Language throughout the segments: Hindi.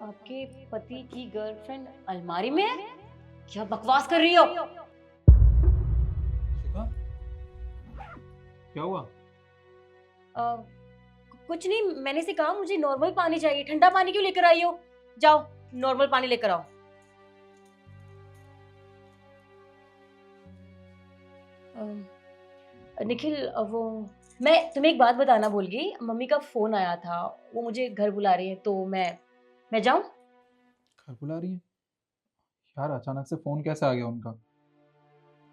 आपके पति की गर्लफ्रेंड अलमारी में है? क्या बकवास कर रही हो? शिखा, क्या हुआ? कुछ नहीं, मैंने से कहा मुझे नॉर्मल पानी चाहिए। ठंडा पानी क्यों लेकर आई हो? जाओ नॉर्मल पानी लेकर आओ। निखिल, वो मैं तुम्हें एक बात बताना भूल गई। मम्मी का फोन आया था, वो मुझे घर बुला रही है, तो मैं जाऊं? घर बुला रही है? यार अचानक से फोन कैसे आ गया उनका?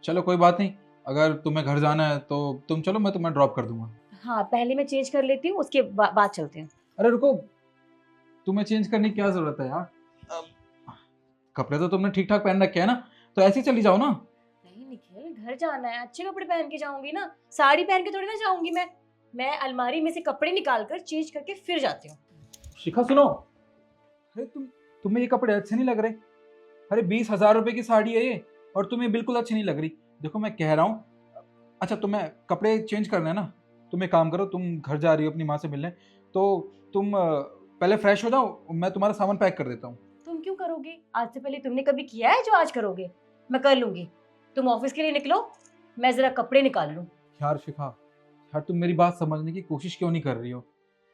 चलो कोई बात नहीं, अगर तुम्हें घर जाना है तो तुम चलो, मैं तुम्हें ड्रॉप कर दूंगा। हाँ, पहले मैं चेंज कर लेती हूँ, उसके बाद चलते हैं। अरे रुको, तुम्हें चेंज करने की क्या जरूरत है यार? अब कपड़े तो तुमने ठीक ठाक पहन रखे हैं ना, तो ऐसे ही चली जाओ ना। नहीं निखिल, घर जाना है, अच्छे कपड़े पहन के जाऊंगी ना। साड़ी पहन के थोड़ी ना जाऊंगी मैं अलमारी में से कपड़े निकाल कर चेंज करके फिर जाती हूँ। शिखा सुनो, अरे तुम्हें ये कपड़े अच्छे नहीं लग रहे। अरे 20,000 रुपए की साड़ी है ये, और तुम्हें बिल्कुल अच्छी नहीं लग रही। देखो मैं कह रहा हूँ, अच्छा तुम्हें कपड़े चेंज करने हैं ना, तुम एक काम करो, तुम घर जा रही हो अपनी माँ से मिलने, तो तुम पहले फ्रेश हो जाओ, मैं तुम्हारा सामान पैक कर देता हूँ। तुम क्यों करोगे? आज से पहले तुमने कभी किया है जो आज करोगे? मैं कर लूंगी। तुम ऑफिस के लिए निकलो, मैं जरा कपड़े निकाल लूं। यार शिखा, यार तुम मेरी बात समझने की कोशिश क्यों नहीं कर रही हो?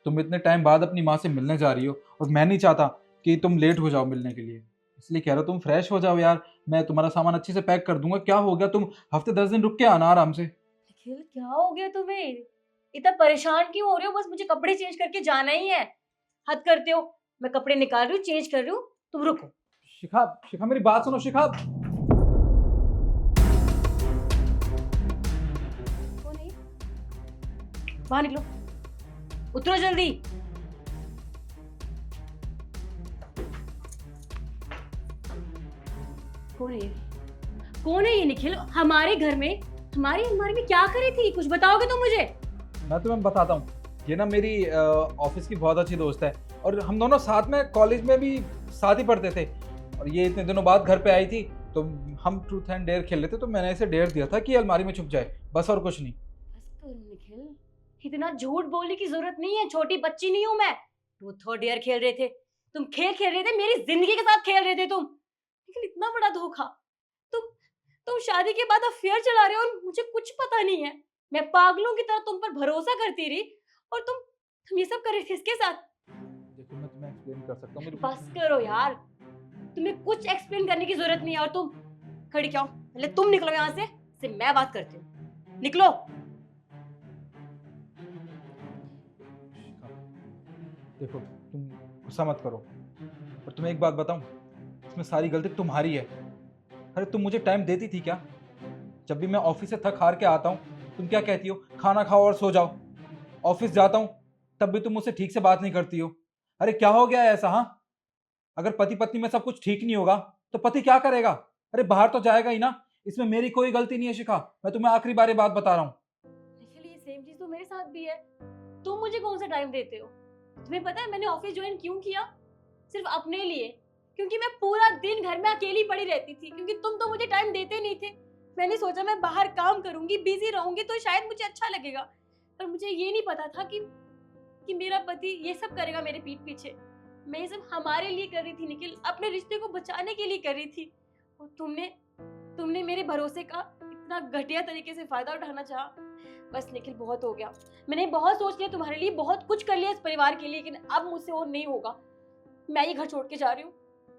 तुम इतने टाइम बाद अपनी माँ से मिलने जा रही हो, और मैं नहीं चाहता कि तुम लेट हो जाओ मिलने के लिए, इसलिए कह रहा हूँ तुम फ्रेश हो जाओ यार। मैं तुम्हारा सामान अच्छे से पैक कर दूंगा, क्या हो गया, तुम हफ्ते 10 दिन रुक के आना आराम से। निखिल, क्या हो गया तुम्हें? इतना परेशान क्यों हो रहे हो? बस मुझे कपड़े चेंज करके जाना ही है। हद करते हो। मैं कपड़े निकाल रही हूँ, चेंज कर रही हूँ, तुम रुको। शिखा, शिखा मेरी बात सुनो शिखा। कौन है ये? बाहर निकलो, उतरो जल्दी। कौन है ये? कौन है ये निखिल? हमारे घर में हमारी अलमारी में क्या करी थी? कुछ बताओगे तुम मुझे? मैं तुम्हें बताता हूँ, ये ना मेरी ऑफिस की बहुत अच्छी दोस्त है, और हम दोनों साथ में कॉलेज में भी साथ ही पढ़ते थे, और ये इतने दिनों बाद घर पे आई थी, तो हम ट्रूथ एंड डेयर खेल रहे थे, तो मैंने इसे डेयर दिया था कि ये अलमारी में छुप जाए, बस और कुछ नहीं। बस करो निखिल, इतना झूठ बोलने की जरूरत नहीं है। छोटी बच्ची नहीं हूं मैं। ट्रूथ और डेयर खेल रहे थे? तुम खेल खेल रहे थे, मेरी जिंदगी के साथ खेल रहे थे तुम। लेकिन इतना बड़ा धोखा। तुम तुम शादी के बाद अफेयर चला रहे हो और मुझे कुछ पता नहीं है। मैं पागलों की तरह तुम पर भरोसा करती रही, और तुम ये सब कर रहे थे इसके साथ। देखो मैं तुम्हें एक्सप्लेन कर सकता हूँ मेरी। बस करो यार, तुम्हें कुछ एक्सप्लेन करने की जरूरत नहीं है। और तुम खड़ी क्यों? पहले तुम निकलो यहाँ से मैं बात करती हूँ। निकलो। शिखा, देखो तुम गुस्सा मत करो, और तुम्हें एक बात बताऊं, इसमें सारी गलती तुम्हारी है। अरे तुम मुझे टाइम देती थी क्या? जब भी मैं ऑफिस से थक हार के आता हूँ, तुम क्या कहती हो, खाना खाओ और सो जाओ। ऑफिस जाता हूँ, तब भी तुम मुझसे ठीक से बात नहीं करती हो। अरे क्या हो गया है ऐसा? हाँ, अगर पति पत्नी में सब कुछ ठीक नहीं होगा तो पति क्या करेगा? अरे बाहर तो जाएगा ही ना। इसमें मेरी कोई गलती नहीं है शिखा, मैं तुम्हें आखिरी बार ये बात बता रहा हूँ। एक्चुअली ये सेम चीज तो मेरे साथ भी है। तुम मुझे कौन सा टाइम देते हो? तुम्हें पता है मैंने ऑफिस ज्वाइन क्यों किया? सिर्फ अपने लिए। क्योंकि मैं पूरा दिन घर में अकेली पड़ी रहती थी, क्योंकि तुम तो मुझे टाइम देते नहीं थे। मैंने सोचा मैं बाहर काम करूंगी, बिजी रहूंगी, तो शायद मुझे अच्छा लगेगा। पर मुझे ये नहीं पता था कि मेरा पति ये सब करेगा मेरे पीठ पीछे। मैं ये सब हमारे लिए कर रही थी निखिल, अपने रिश्ते को बचाने के लिए कर रही थी। और तुमने मेरे भरोसे का इतना घटिया तरीके से फायदा उठाना चाहा। बस निखिल, बहुत हो गया। मैंने बहुत सोच लिया तुम्हारे लिए, बहुत कुछ कर लिया इस परिवार के लिए, लेकिन अब मुझसे और नहीं होगा। मैं ये घर छोड़ के जा रही हूँ।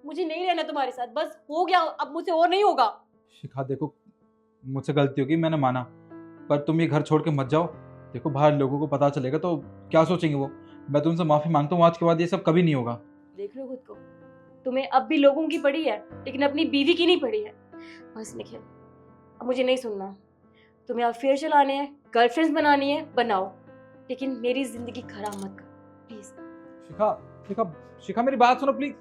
मुझे नहीं रहना तुम्हारे साथ, बस हो गया, अब मुझसे और नहीं होगा। शिखा देखो, मुझसे गलती होगी, मैंने माना, पर तुम ये घर छोड़ के मत जाओ। देखो बाहर लोगों को पता चलेगा तो क्या सोचेंगे वो। मैं तुमसे माफी मांगता हूँ, आज के बाद ये सब कभी नहीं होगा। देख लो खुद को, तुम्हें अब भी लोगों की पड़ी है, लेकिन अपनी बीवी की नहीं पड़ी है। बस निखिल, अब मुझे नहीं सुनना। तुम्हें अफेयर चलाने हैं, गर्लफ्रेंड्स बनानी है, बनाओ, लेकिन मेरी जिंदगी खराब मत करो प्लीज। शिखा, शिखा, शिखा मेरी बात सुनो प्लीज।